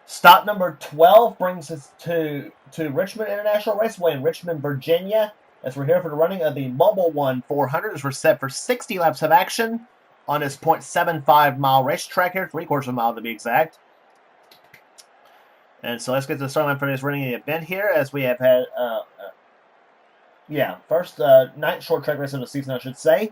Stop number 12 brings us to Richmond International Raceway in Richmond, Virginia. As we're here for the running of the Mobil 1 400, as we're set for 60 laps of action on this 0.75-mile racetrack here, 3/4 of a mile to be exact. And so let's get to the start line for this running the event here, as we have had, first night short track race of the season, I should say.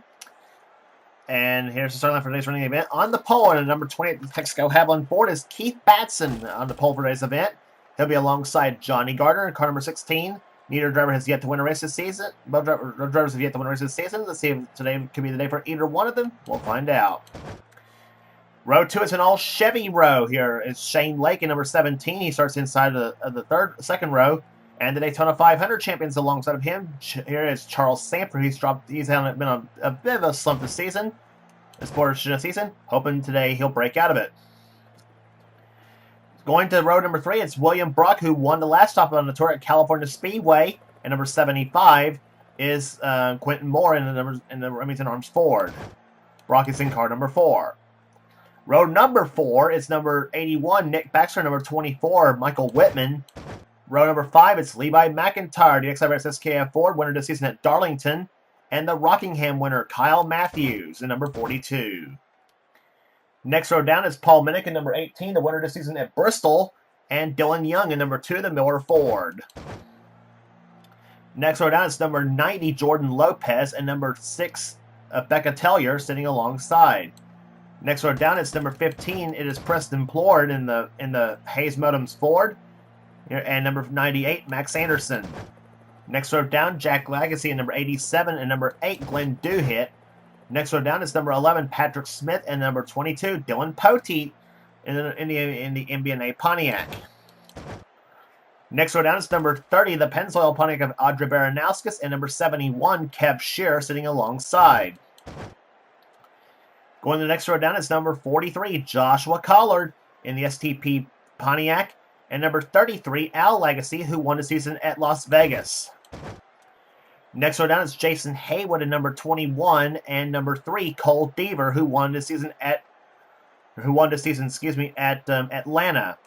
And here's the start line for today's running event. On the pole, and number 28, the Texaco have on board is Keith Batson on the pole for today's event. He'll be alongside Johnny Gardner in car number 16. Neither driver has yet to win a race this season. Both drivers have yet to win a race this season. Let's see if today could be the day for either one of them. We'll find out. Row 2 is an all Chevy row here. It's Shane Lake in number 17. He starts inside of the second row. And the Daytona 500 champions alongside of him. Here is Charles Sanford. He's been on a bit of a slump this season. This portion of the season. Hoping today he'll break out of it. Going to row number 3, it's William Brock, who won the last stop on the tour at California Speedway. And number 75 is Quentin Moore in the Remington Arms Ford. Brock is in car number 4. Row number 4 is number 81, Nick Baxter. Number 24, Michael Whitman. Row number 5, it's Levi McIntyre, the XIRS SKF Ford winner this season at Darlington. And the Rockingham winner, Kyle Matthews, in number 42. Next row down is Paul Minnick in number 18, the winner this season at Bristol. And Dylan Young in number 2, the Miller Ford. Next row down is number 90, Jordan Lopez, and number 6, Becca Tellier, sitting alongside. Next row down is number 15, it is Preston Plord in the Hayes Modems Ford. And number 98, Max Anderson. Next row down, Jack Lagacy in number 87, and number 8, Glenn Duhit. Next row down is number 11, Patrick Smith, and number 22, Dylan Poteet in the MBNA Pontiac. Next row down is number 30, the Pennzoil Pontiac of Audrey Baranowskis, and number 71, Kev Shearer, sitting alongside. Going to the next row down is number 43, Joshua Collard in the STP Pontiac, and number 33, Al Legacy, who won the season at Las Vegas. Next row down is Jason Haywood in number 21, and number 3, Cole Deaver, who won the season at Atlanta.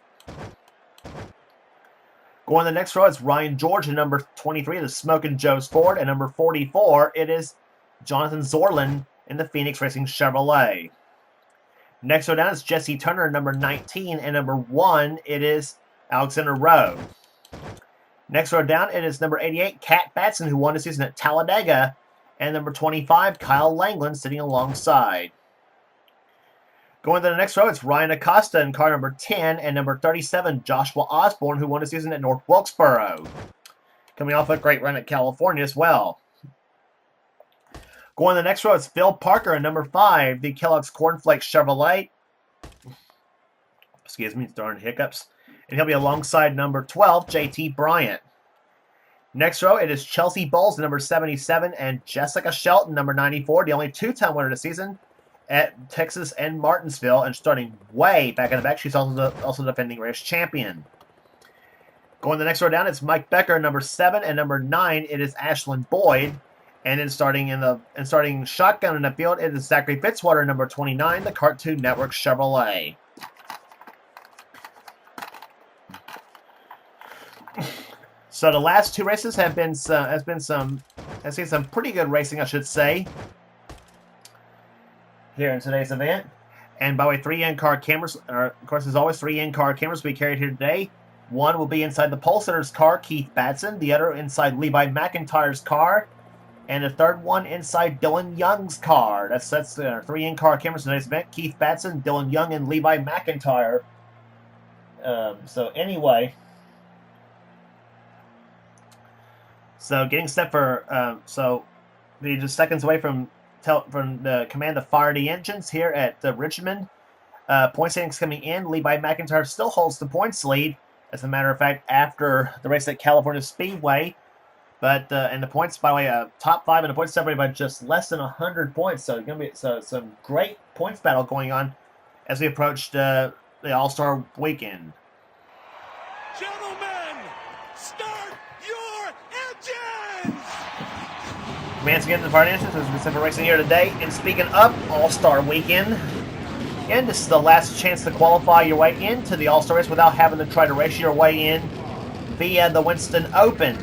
Going to the next row is Ryan George in number 23, the Smokin' Joe's Ford, and number 44, it is Jonathan Zorlin in the Phoenix Racing Chevrolet. Next row down is Jesse Turner in number 19, and number 1, it is Alexander Rowe. Next row down, it is number 88, Kat Batson, who won the season at Talladega, and number 25, Kyle Langland, sitting alongside. Going to the next row, it's Ryan Acosta in car number 10, and number 37, Joshua Osborne, who won the season at North Wilkesboro. Coming off a great run at California as well. Going to the next row, it's Phil Parker in number 5, the Kellogg's Cornflakes Chevrolet. Excuse me, throwing hiccups. And he'll be alongside number 12, JT Bryant. Next row, it is Chelsea Bowles, number 77, and Jessica Shelton, number 94, the only two-time winner this season at Texas and Martinsville, and starting way back in the back, she's also defending race champion. Going the next row down, it's Mike Becker, number 7, and number 9, it is Ashlyn Boyd. And then starting shotgun in the field, it is Zachary Fitzwater, number 29, the Cartoon Network Chevrolet. So the last two races have seen some pretty good racing, I should say, here in today's event. And by the way, 3 in-car cameras, of course, as always, 3 in-car cameras will be carried here today. One will be inside the pole sitter's car, Keith Batson. The other inside Levi McIntyre's car. And the third one inside Dylan Young's car. That's 3 in-car cameras in today's event. Keith Batson, Dylan Young, and Levi McIntyre. So anyway... So getting set for, so they're just seconds away from the command to fire the engines here at Richmond. Point standings coming in. Levi McIntyre still holds the points lead, as a matter of fact, after the race at California Speedway. But and the points, by the way, top 5 in the points separated by just less than 100 points. So it's going to be some great points battle going on as we approach the All-Star weekend. Once again, the fire engines as we set for racing here today. And speaking of All-Star Weekend, And this is the last chance to qualify your way into the All-Star race without having to try to race your way in via the Winston Open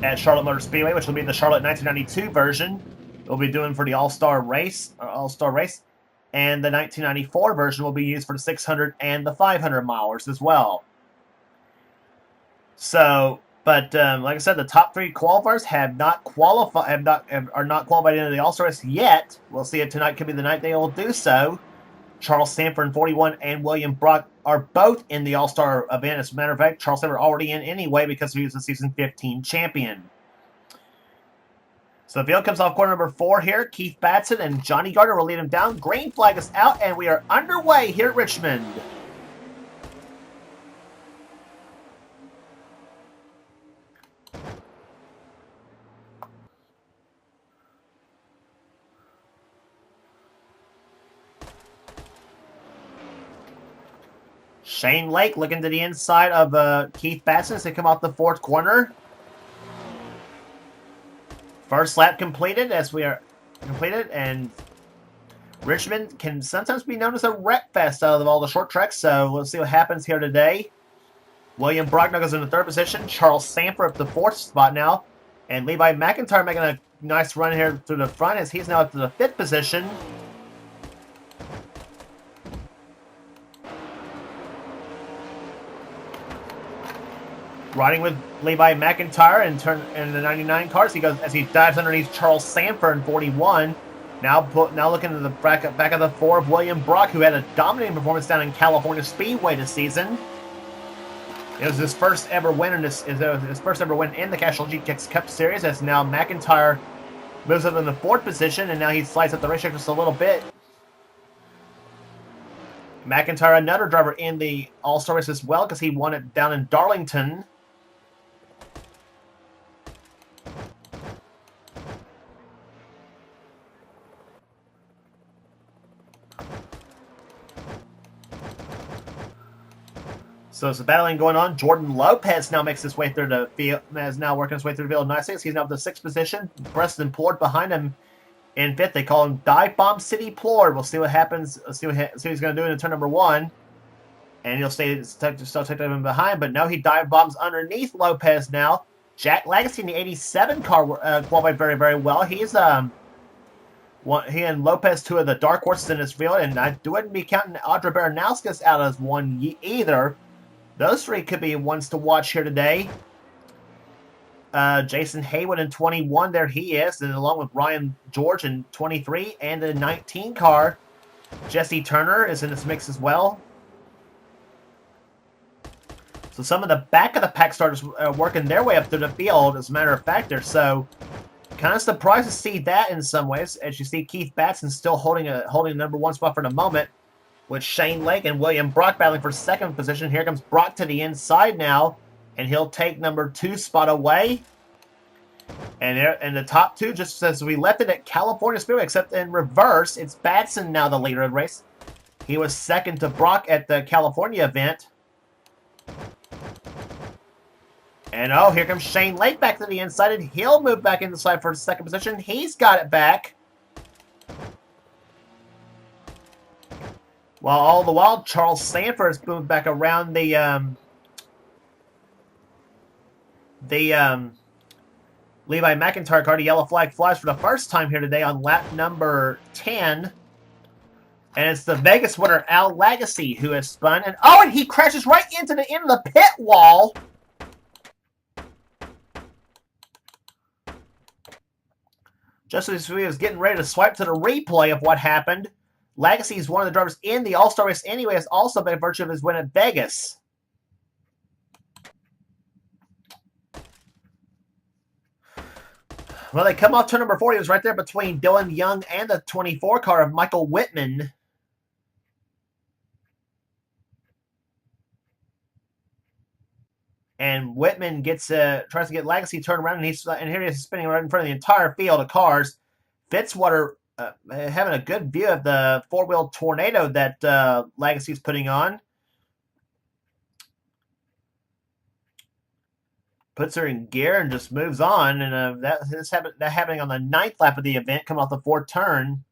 at Charlotte Motor Speedway, which will be the Charlotte 1992 version. We'll be doing for the All-Star race, and the 1994 version will be used for the 600 and the 500 milers as well. So, but like I said, the top 3 qualifiers have not qualified, are not qualified into the All-Star race yet. We'll see if tonight could be the night they will do so. Charles Sanford in 41 and William Brock are both in the All-Star event. As a matter of fact, Charles Sanford already in anyway because he was the season 15 champion. So the field comes off corner number 4 here. Keith Batson and Johnny Gardner will lead him down. Green flag is out, and we are underway here at Richmond. Shane Lake looking to the inside of Keith Batson as they come off the 4th corner. First lap completed and Richmond can sometimes be known as a wreck fest out of all the short tracks, so we'll see what happens here today. William Brock goes in the 3rd position, Charles Sanford up the 4th spot now, and Levi McIntyre making a nice run here through the front as he's now up to the 5th position. Riding with Levi McIntyre in the 99 cars, he goes as he dives underneath Charles Sanford in 41. Now looking at the back of the 4 of William Brock, who had a dominating performance down in California Speedway this season. It was his first ever win in the Castrol GTX Cup Series. As now McIntyre moves up in the 4th position, and now he slides up the racetrack just a little bit. McIntyre, another driver in the All-Star race as well, because he won it down in Darlington. So it's a battling going on. Jordan Lopez now makes his way through the field. Is now working his way through the field nicely. He's now up to 6th position. Preston Plord behind him in 5th. They call him Dive Bomb City Plord. We'll see what happens. See what he's going to do in turn number 1. And he'll still take him behind. But no, he dive bombs underneath Lopez now. Jack Legacy in the 87 car qualified very, very well. He's he and Lopez, 2 of the dark horses in this field. And I wouldn't be counting Audra Baranauskas out as one either. Those 3 could be ones to watch here today. Jason Haywood in 21, there he is, and along with Ryan George in 23, and the 19 car, Jesse Turner is in this mix as well. So some of the back of the pack starters working their way up through the field, as a matter of fact, there. So kind of surprised to see that in some ways, as you see Keith Batson still holding the number 1 spot for the moment, with Shane Lake and William Brock battling for 2nd position. Here comes Brock to the inside now, and he'll take number 2 spot away. And the top 2, just as we left it at California Speedway, except in reverse, it's Batson now the leader of the race. He was 2nd to Brock at the California event. And oh, here comes Shane Lake back to the inside, and he'll move back inside for 2nd position. He's got it back. While all the while, Charles Sanford has moved back around the Levi McIntyre car. The yellow flag flies for the first time here today on lap number 10. And it's the Vegas winner, Al Lagasse, who has spun. And he crashes right into the end of the pit wall. Just as he was getting ready to swipe to the replay of what happened, Lagasse is one of the drivers in the All-Star race anyway, has also by virtue of his win at Vegas. Well, they come off turn number 4. He was right there between Dylan Young and the 24 car of Michael Whitman. And Whitman tries to get Lagasse turned around, and here he is spinning right in front of the entire field of cars. Fitzwater having a good view of the 4-wheel tornado that Lagasse's putting on. Puts her in gear and just moves on. And that happening on the 9th lap of the event, coming off the 4th turn.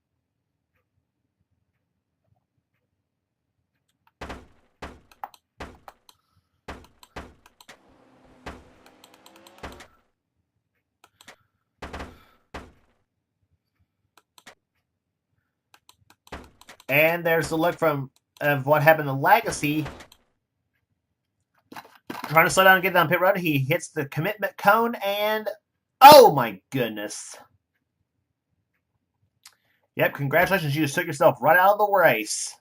And there's the look of what happened to Legacy. Trying to slow down and get down pit road. He hits the commitment cone and... Oh my goodness. Yep, congratulations. You just took yourself right out of the race.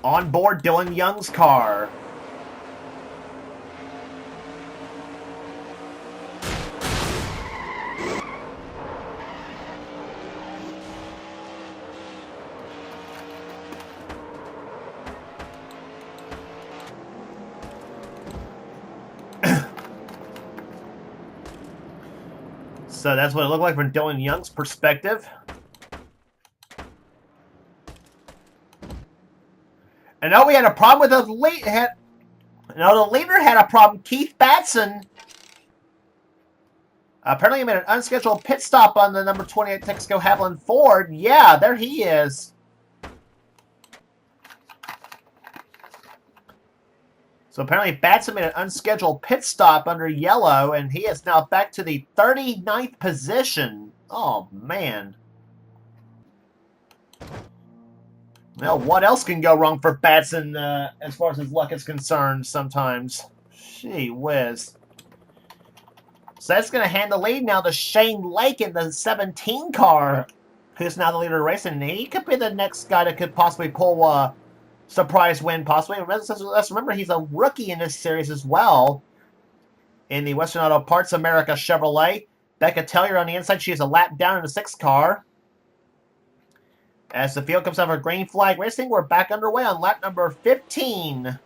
On board Dylan Young's car. So that's what it looked like from Dylan Young's perspective. And now we had a problem with the lead. The leader had a problem. Keith Batson apparently made an unscheduled pit stop on the number 28 Texaco Haviland Ford. Yeah, there he is. So apparently Batson made an unscheduled pit stop under yellow, and he is now back to the 39th position. Oh, man. Well, what else can go wrong for Batson as far as his luck is concerned sometimes? Gee whiz. So that's going to hand the lead now to Shane Lake in the 17 car, who's now the leader of the race, and he could be the next guy that could possibly pull a surprise win, possibly. Let's remember, he's a rookie in this series as well. In the Western Auto Parts America Chevrolet. Becca Tellier on the inside. She is a lap down in the 6th car. As the field comes out for green flag racing, we're back underway on lap number 15.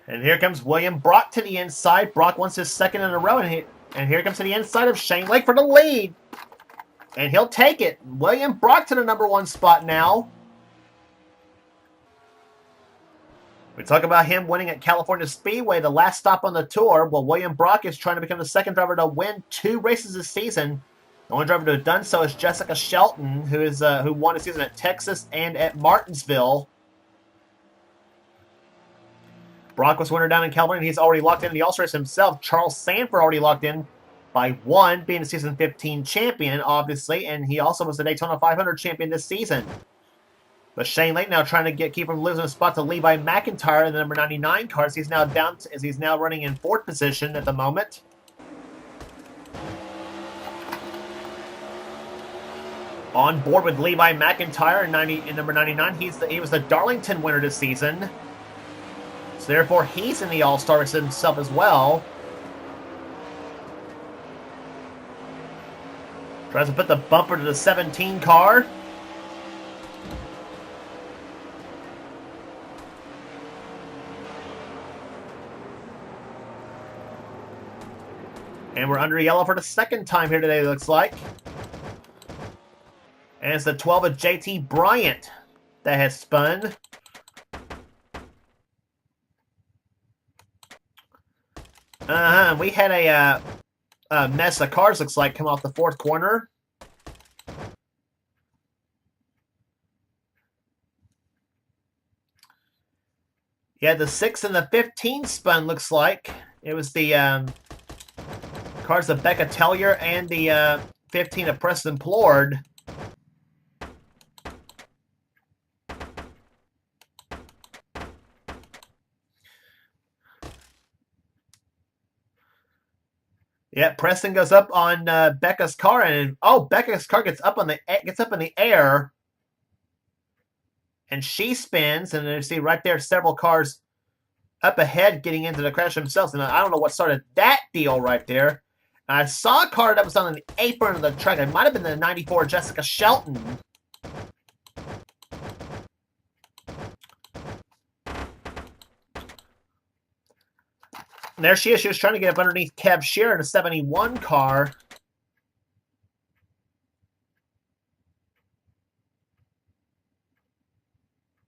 And here comes William Brock to the inside. Brock wants his second in a row, and here comes to the inside of Shane Lake for the lead. And he'll take it. William Brock to the number 1 spot now. We talk about him winning at California Speedway, the last stop on the tour. Well, William Brock is trying to become the second driver to win 2 races this season. The only driver to have done so is Jessica Shelton, who won a season at Texas and at Martinsville. Brock was winner down in California, and he's already locked in the All-Star race himself. Charles Sanford already locked in by 1, being the season 15 champion, obviously, and he also was the Daytona 500 champion this season. But Shane Lake now trying to keep him losing a spot to Levi McIntyre in the number 99 car, as he's now running in 4th position at the moment. On board with Levi McIntyre in number 99, he was the Darlington winner this season. So therefore, he's in the All-Star race himself as well. Tries to put the bumper to the 17 car. And we're under yellow for the second time here today, it looks like. And it's the 12 of JT Bryant that has spun. We had a mess of cars, looks like, come off the 4th corner. Yeah, the 6 and the 15 spun, looks like. It was the cars of Becca Tellier and the 15 of Preston Plord. Yeah, Preston goes up on Becca's car, and Becca's car gets up in the air, and she spins, and you see right there several cars up ahead getting into the crash themselves, and I don't know what started that deal right there. I saw a car that was on the apron of the track. It might have been the 94 Jessica Shelton. And there she is. She was trying to get up underneath Kev Shear in a 71 car.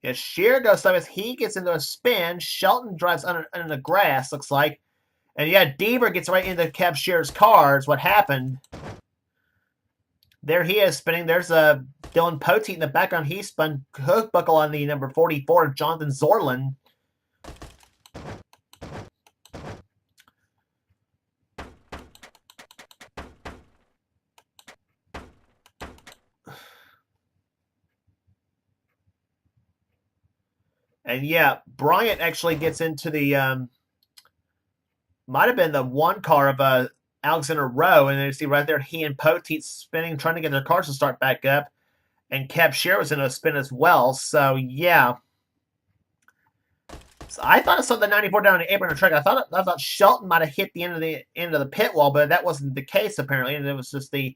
As Shear goes up, as he gets into a spin, Shelton drives under the grass, looks like. And yeah, Deaver gets right into Kev Shearer's car is what happened. There he is spinning. There's Dylan Poteet in the background. He spun hook buckle on the number 44, Jonathan Zorlin. And yeah, Bryant actually gets into the might have been the one car of Alexander Rowe, and then you see right there he and Poteet spinning, trying to get their cars to start back up. And Kev Shearer was in a spin as well. So yeah. So I thought I saw the 94 down the apron of the track. I thought Shelton might have hit the end of the pit wall, but that wasn't the case apparently. And it was just the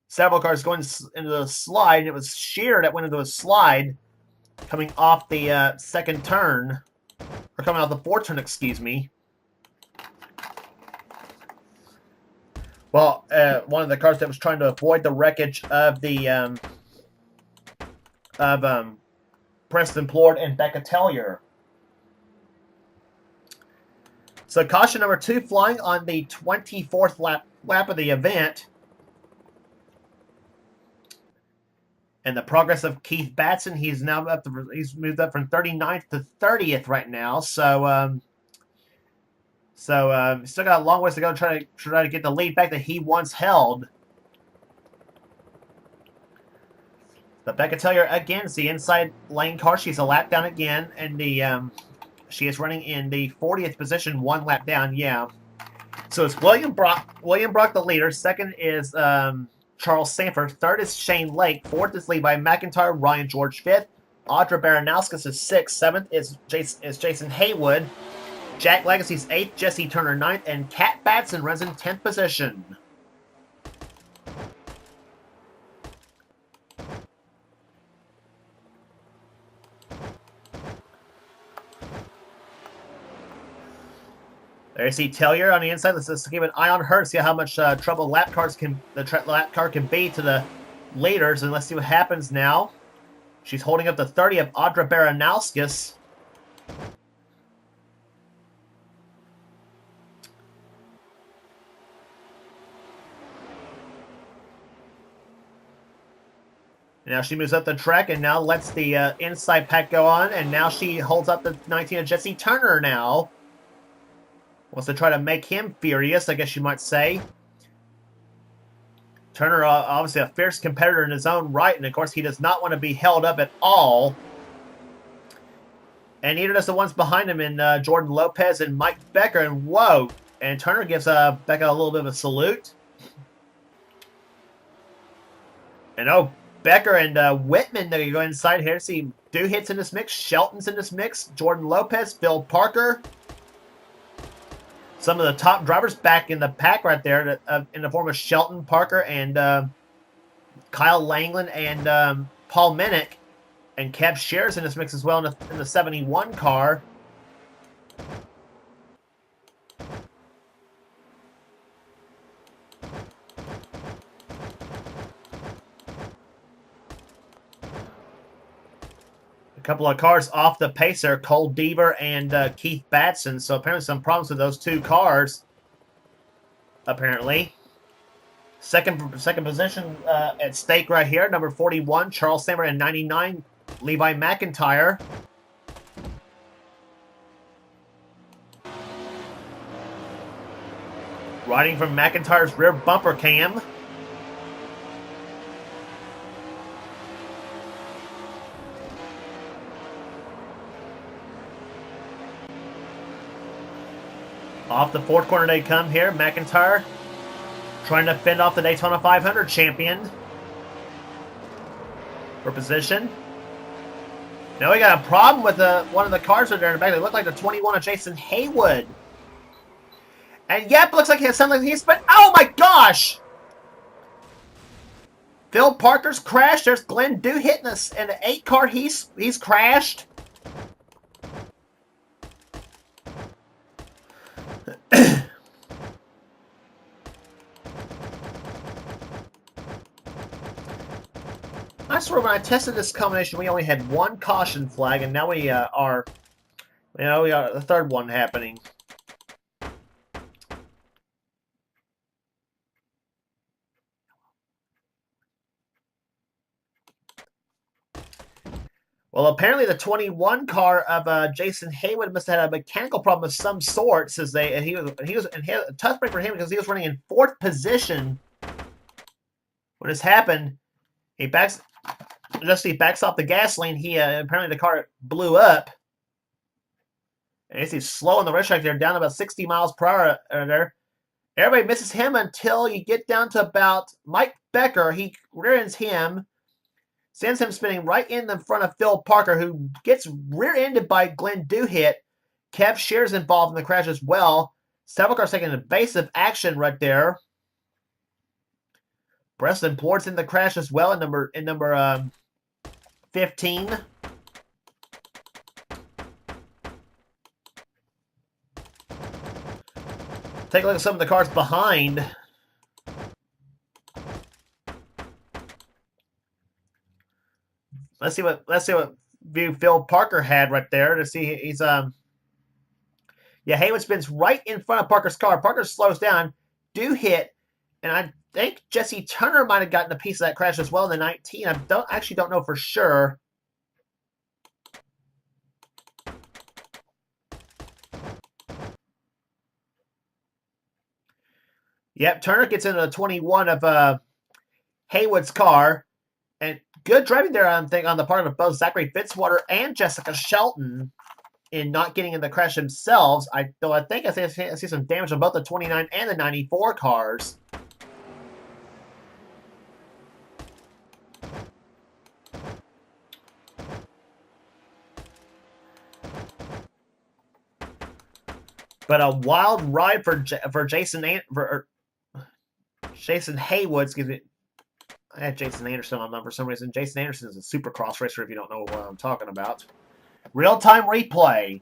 several cars going into the slide. And it was Shearer that went into a slide, coming off the second turn, or coming off the fourth turn. Excuse me. Well, one of the cars that was trying to avoid the wreckage of the Preston Plord and Becca Tellier. So caution number 2 flying on the 24th lap of the event. And the progress of Keith Batson, he's now he's moved up from 39th to 30th right now. So still got a long ways to go to try to get the lead back that he once held. But Becca Tellier again, it's the inside lane car. She's a lap down again, and she is running in the 40th position, 1 lap down. Yeah. So it's William Brock the leader. Second is Charles Sanford. Third is Shane Lake. Fourth is Levi McIntyre. Ryan George fifth. Audra Baranauskas is sixth. Seventh is Jason Haywood. Jack Legacy's 8th, Jesse Turner 9th, and Kat Batson runs in 10th position. There you see Tellier on the inside. Let's keep an eye on her to see how much trouble the lap car can be to the leaders. And let's see what happens now. She's holding up the 30 of Audra Baranauskas. Now she moves up the track and now lets the inside pack go on. And now she holds up the 19 of Jesse Turner now. Wants to try to make him furious, I guess you might say. Turner, obviously a fierce competitor in his own right, and of course he does not want to be held up at all. And neither does the ones behind him in Jordan Lopez and Mike Becker. And whoa! And Turner gives Becca a little bit of a salute. And oh, Becker and Whitman, they go inside here. See, Duhit's in this mix, Shelton's in this mix, Jordan Lopez, Phil Parker. Some of the top drivers back in the pack right there in the form of Shelton, Parker, and Kyle Langland and Paul Minnick. And Kev Shearer's in this mix as well in the 71 car. A couple of cars off the pace there, Cole Deaver and Keith Batson. So apparently some problems with those two cars. Apparently. Second position at stake right here. Number 41, Charles Sammer, and 99, Levi McIntyre. Riding from McIntyre's rear bumper cam. Off the fourth corner they come here. McIntyre trying to fend off the Daytona 500 champion for position. Now we got a problem with one of the cars right there in the back. They look like the 21 of Jason Haywood. And yep, looks like he's been. Oh my gosh! Phil Parker's crashed. There's Glenn Duhit in the 8 car. He's crashed. I swear when I tested this combination, we only had 1 caution flag, and now we got the third one happening. Well, apparently the 21 car of Jason Haywood must have had a mechanical problem of some sort, since he was a tough break for him because he was running in 4th position when this happened. He backs off the gasoline. Apparently the car blew up. And he's slow on the racetrack there, down about 60 miles per hour there. Everybody misses him until you get down to about Mike Becker. He rear-ends him, sends him spinning right in the front of Phil Parker, who gets rear-ended by Glenn Duhit. Kev Shear's involved in the crash as well. Several cars taking evasive action right there. Preston Plord's in the crash as well in number 15. Take a look at some of the cars behind. Let's see what view Phil Parker had right there to see he's Haywood spins right in front of Parker's car. Parker slows down, Duhit, and I think Jesse Turner might have gotten a piece of that crash as well in the 19. I don't know for sure. Yep, Turner gets into the 21 of Haywood's car. And good driving there, I think, on the part of both Zachary Fitzwater and Jessica Shelton in not getting in the crash themselves. I think I see some damage on both the 29 and the 94 cars. But a wild ride for Jason Haywood. Excuse me. I had Jason Anderson on them for some reason. Jason Anderson is a supercross racer, if you don't know what I'm talking about. Real-time replay.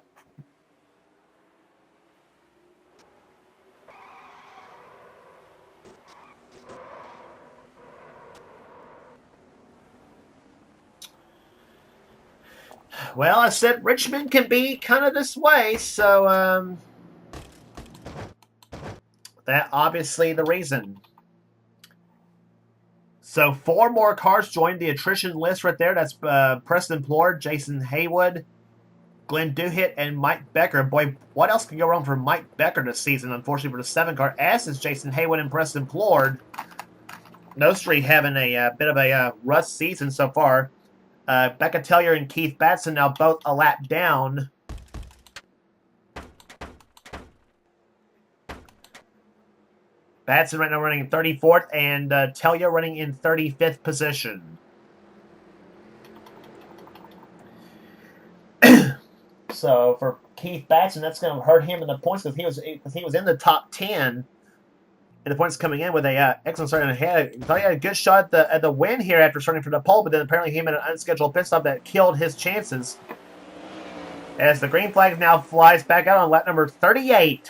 Well, I said Richmond can be kind of this way, so that obviously the reason. So 4 more cars joined the attrition list right there. That's Preston Plord, Jason Haywood, Glenn Duhit, and Mike Becker. Boy, what else can go wrong for Mike Becker this season, unfortunately, for the 7 car, as is Jason Haywood and Preston Plord. Those 3 having a bit of a rust season so far. Becca Tellier and Keith Batson now both a lap down. Batson right now running in 34th, and Tellier running in 35th position. So for Keith Batson, that's going to hurt him in the points because he was in the top 10 in the points coming in with a excellent start ahead. He thought he had a good shot at the win here after starting from the pole, but then apparently he made an unscheduled pit stop that killed his chances. As the green flag now flies back out on lap number 38.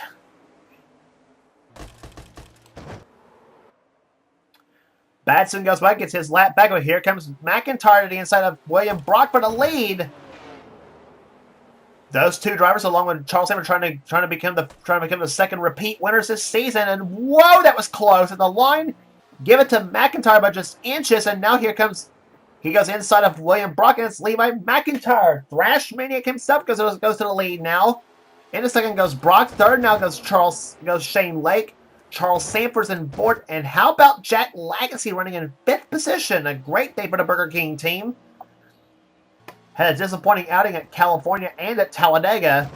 Batson goes by, gets his lap back over. Here comes McIntyre to the inside of William Brock for the lead. Those 2 drivers, along with Charles Hammer, trying to become the second repeat winners this season. And whoa, that was close. And the line, give it to McIntyre by just inches. And now he goes inside of William Brock, and it's Levi McIntyre. Thrash Maniac himself goes to the lead now. In a second goes Brock. Third now goes Shane Lake. Charles Sanford's in fourth. And how about Jack Lagacy running in 5th position? A great day for the Burger King team. Had a disappointing outing at California and at Talladega.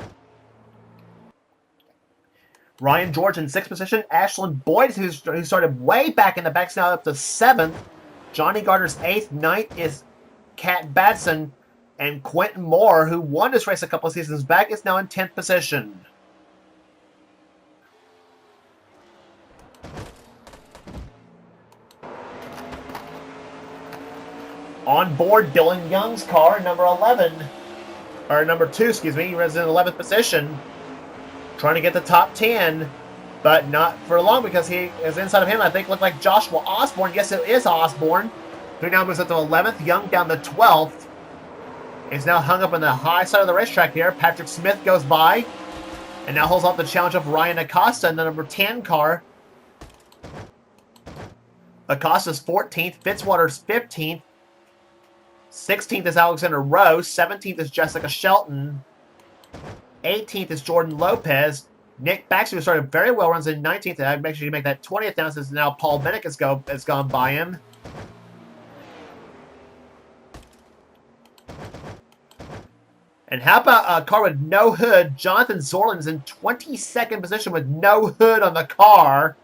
Ryan George in 6th position. Ashlyn Boyd, who started way back in the back, now up to 7th. Johnny Gardner's 8th. 9th is Kat Batson. And Quentin Moore, who won this race a couple of seasons back, is now in 10th position. On board Dylan Young's car, number 2, excuse me. He was in 11th position, trying to get the top 10, but not for long because he is inside of him. I think looked like Joshua Osborne. Yes, it is Osborne, who now moves up to 11th. Young down to 12th. He's now hung up on the high side of the racetrack here. Patrick Smith goes by and now holds off the challenge of Ryan Acosta in the number 10 car. Acosta's 14th. Fitzwater's 15th. 16th is Alexander Rose. 17th is Jessica Shelton. 18th is Jordan Lopez. Nick Baxter, who started very well, runs in 19th. And I'd make sure you make that 20th down since now Paul Bennett has gone by him. And how about a car with no hood? Jonathan Zorlin's in 22nd position with no hood on the car.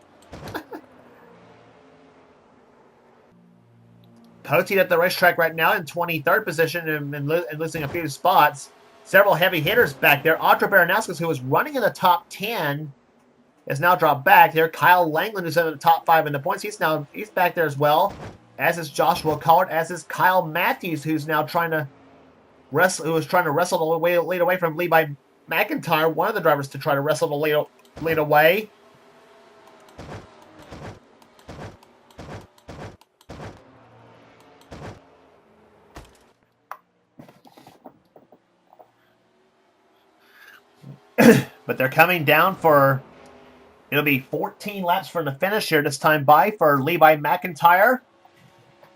Poteet at the racetrack right now in 23rd position and losing a few spots. Several heavy hitters back there. Audra Baranowskis, who was running in the top 10, has now dropped back there. Kyle Langland, who's in the top 5 in the points, he's back there as well. As is Joshua Collard, as is Kyle Matthews, who's now trying to wrestle. Who was trying to wrestle the lead away from Levi McIntyre, one of the drivers to try to wrestle the lead away. But they're coming down for, it'll be 14 laps for the finish here this time by for Levi McIntyre.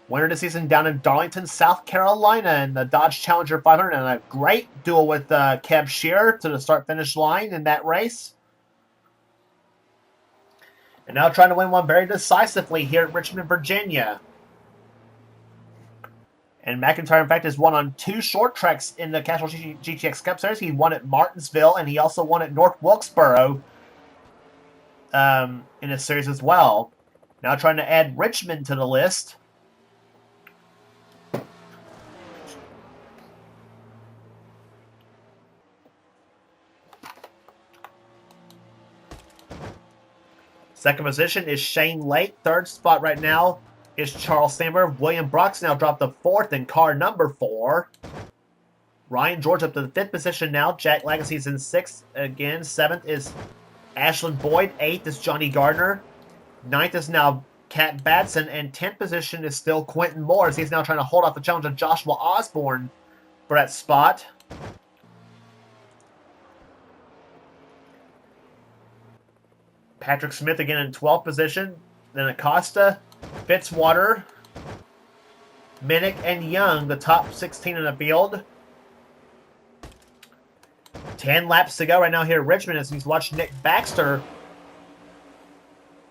Winner this season down in Darlington, South Carolina in the Dodge Challenger 500. And a great duel with Kev Shearer to the start-finish line in that race. And now trying to win one very decisively here at Richmond, Virginia. And McIntyre, in fact, has won on 2 short tracks in the Castrol GTX Cup Series. He won at Martinsville, and he also won at North Wilkesboro in this series as well. Now trying to add Richmond to the list. Second position is Shane Lake. Third spot right now is Charles Sandberg. William Brock's now dropped to 4th in car number 4. Ryan George up to the 5th position now. Jack Legacy's in 6th again. 7th is Ashlyn Boyd. 8th is Johnny Gardner. 9th is now Kat Batson. And 10th position is still Quentin Morris. He's now trying to hold off the challenge of Joshua Osborne for that spot. Patrick Smith again in 12th position. Then Acosta, Fitzwater, Minnick, and Young, the top 16 in the field. 10 laps to go right now here at Richmond as he's watched Nick Baxter.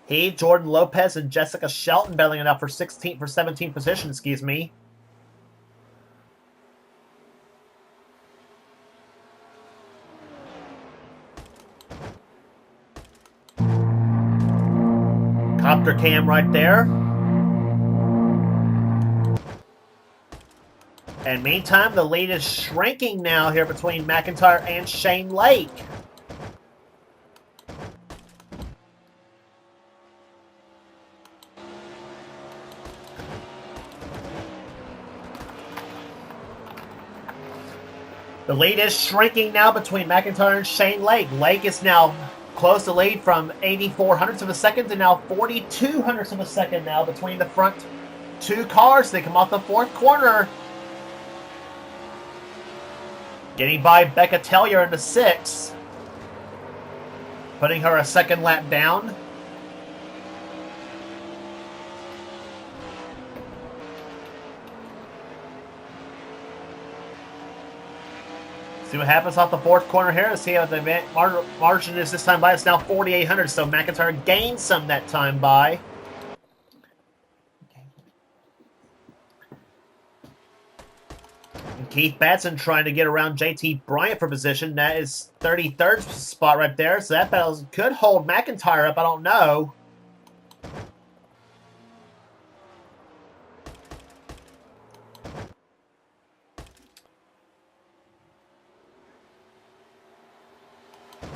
He, Jordan Lopez, and Jessica Shelton battling it out for 17th position, excuse me. Copter cam right there. And meantime, the lead is shrinking now here between McIntyre and Shane Lake. The lead is shrinking now between McIntyre and Shane Lake. Lake is now close to lead from 84 hundredths of a second to now 42 hundredths of a second now between the front 2 cars. They come off the 4th corner. Getting by Becca Tellier in the 6th. Putting her a 2nd lap down. See what happens off the 4th corner here. Let's see how the margin is this time by. It's now 4,800, so McIntyre gained some that time by. And Keith Batson trying to get around JT Bryant for position. That is 33rd spot right there, so that battle could hold McIntyre up. I don't know.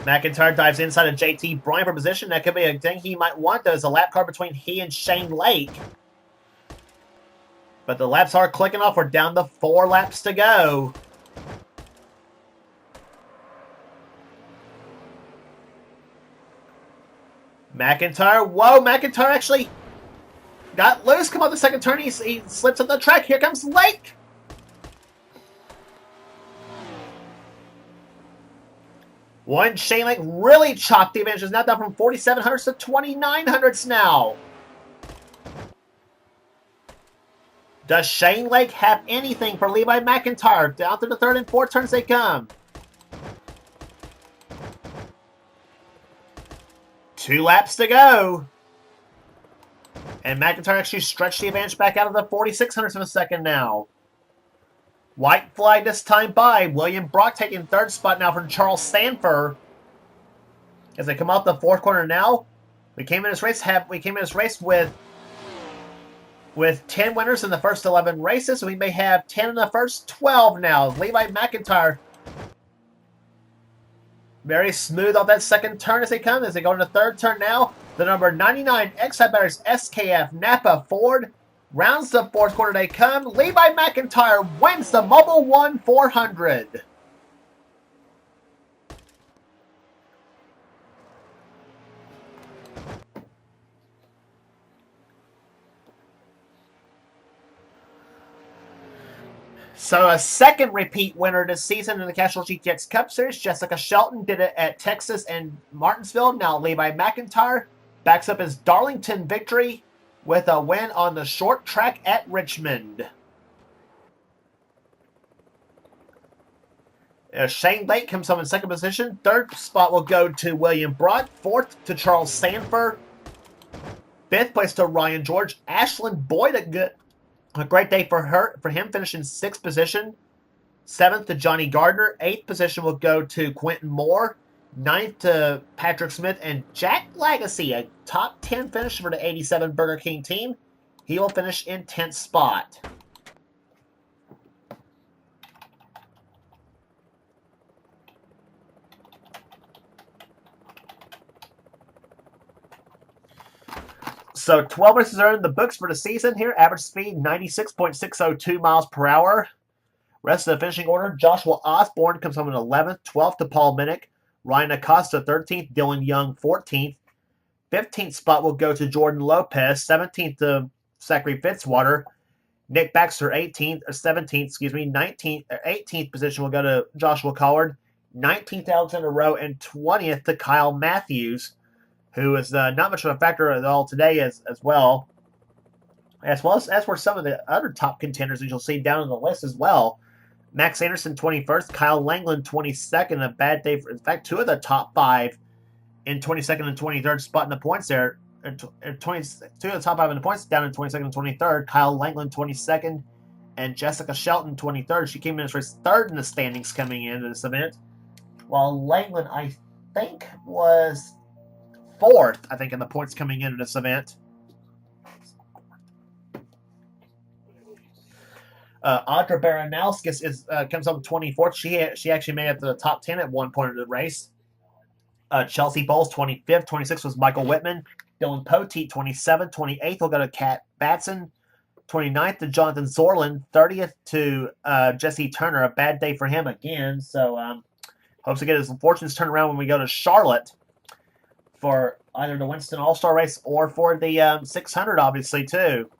McIntyre dives inside of JT Bryant for position. That could be a thing he might want. There's a lap car between he and Shane Lake. But the laps are clicking off. We're down to 4 laps to go. McIntyre. Whoa, McIntyre actually got loose. Come on the second turn. He slips on the track. Here comes Lake. One, Shane Lake really chopped the advantage. It's now down from 4,700 hundredths to 2,900 hundredths now. Does Shane Lake have anything for Levi McIntyre? Down to the third and fourth turns they come. 2 laps to go. And McIntyre actually stretched the advantage back out of the 4600ths of a second now. White flag this time by. William Brock taking third spot now from Charles Sanford. As they come out the fourth corner now, we came in this race with 10 winners in the first 11 races. So we may have 10 in the first 12 now. Levi McIntyre very smooth off that second turn as they come. As they go to the third turn now, the number 99 Excite Batteries SKF Napa Ford rounds the fourth corner they come. Levi McIntyre wins the Mobil 1 400. So a second repeat winner this season in the Castrol GTX Cup Series. Jessica Shelton did it at Texas and Martinsville. Now Levi McIntyre backs up his Darlington victory with a win on the short track at Richmond. Shane Lake comes home in second position. Third spot will go to William Broad. Fourth to Charles Sanford. Fifth place to Ryan George. Ashlyn Boyd, a great day for him, finishing sixth position. Seventh to Johnny Gardner. Eighth position will go to Quentin Moore. Ninth to Patrick Smith. And Jack Lagacy, a top 10 finish for the 87 Burger King team. He will finish in 10th spot. So 12 races are in the books for the season here. Average speed 96.602 miles per hour. Rest of the finishing order: Joshua Osborne comes home in 11th, 12th to Paul Minnick, Ryan Acosta 13th, Dylan Young 14th. 15th spot will go to Jordan Lopez, 17th to Zachary Fitzwater, Nick Baxter 18th, 18th position will go to Joshua Collard, 19th Alexander Rowe, and 20th to Kyle Matthews, who is not much of a factor at all today as well as were some of the other top contenders that you'll see down on the list as well. Max Anderson 21st, Kyle Langland 22nd, a bad day for, in fact, two of the top five in 22nd and 23rd spot in the points there. Two of the top five in the points down in 22nd and 23rd. Kyle Langland 22nd and Jessica Shelton 23rd. She came in as race third in the standings coming into this event, while Langland, I think, was fourth, in the points coming into this event. Audra Baranowskis comes up 24th. She actually made it to the top 10 at one point of the race. Chelsea Bowles 25th. 26th was Michael Whitman. Dylan Poteet 27th. 28th will go to Kat Batson. 29th to Jonathan Zorlin. 30th to Jesse Turner. A bad day for him again. So hopes to get his fortunes turned around when we go to Charlotte for either the Winston All-Star Race or for the 600, obviously, too.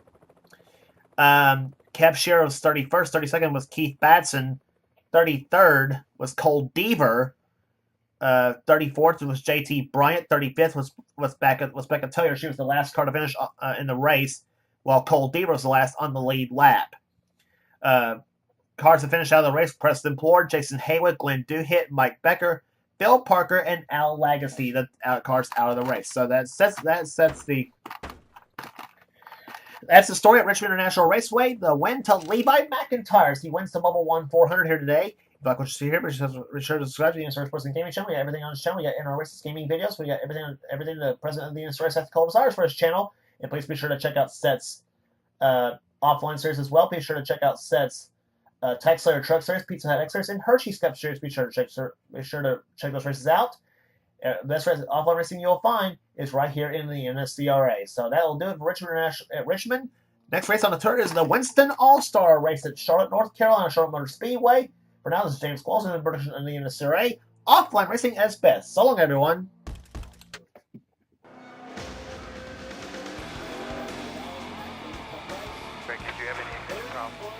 Kev Shearer was 31st. 32nd was Keith Batson. 33rd was Cole Deaver. 34th was JT Bryant. 35th was Becca Tillier. She was the last car to finish in the race, while Cole Deaver was the last on the lead lap. Cars to finish out of the race: Preston Plord, Jason Haywood, Glenn Duhit, Mike Becker, Bill Parker, and Al Lagacy, the cars out of the race. So that's the story at Richmond International Raceway. The win to Levi McIntyre. He wins the Mobil 1 400 here today. If you like what you see here, be sure to subscribe to the NNSCRA Sports and Gaming channel. We got everything on this channel. We got in our races gaming videos. We got everything the president of the NNSCRA Seth Colbert for his channel. And please be sure to check out Seth's offline series as well. Be sure to check out Seth's Tech Slayer Truck Series, Pizza Hut X Series, and Hershey's Cup Series. Be sure to check those races out. Best offline racing you'll find is right here in the NNSCRA. So that will do it for Richmond. Next race on the tour is the Winston All-Star Race at Charlotte, North Carolina, Charlotte Motor Speedway. For now, this is James Qualls in the production of the NNSCRA. Offline racing as best. So long, everyone. Greg, did you have any problems?